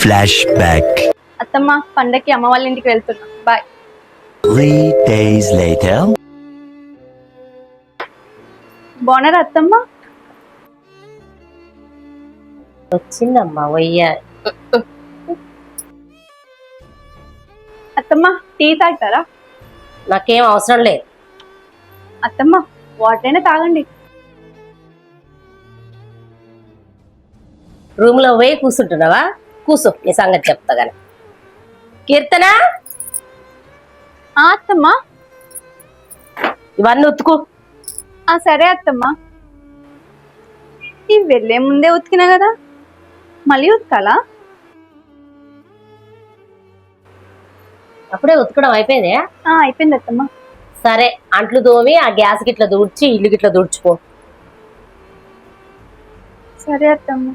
Flash back. అత్తమ్మ పండక్కి అమ్మ వాళ్ళ ఇంటికి వెళ్తున్నా. బాయ్. 3 days later. బాగున్నారా అత్తమ్మ? వచ్చిందమ్మా వయ్యా. అత్తమ్మ టీ తాగుతారా? నాకేం అవసరం లేదు. అత్తమ్మ వాటర్ అయినా తాగండి. రూమ్ లో పోయి కూర్చుంటున్నావా? కూర్చో, నీ సంగతి చెప్తా గాని. కీర్తన, అత్తమ్మ. ఇవన్నీ ఉతుకు. సరే అత్తమ్మ. ఈ వెళ్ళే ముందే ఉతికినా కదా, మళ్ళీ ఉతకాలా? అప్పుడే ఉతకడం అయిపోయిందే? అయిపోయింది అత్తమ్మ. సరే, అంట్లు తోమి ఆ గ్యాస్ గిట్లా దూడ్చి ఇల్లు గిట్లా దూడ్చుకో. సరే అత్తమ్మ.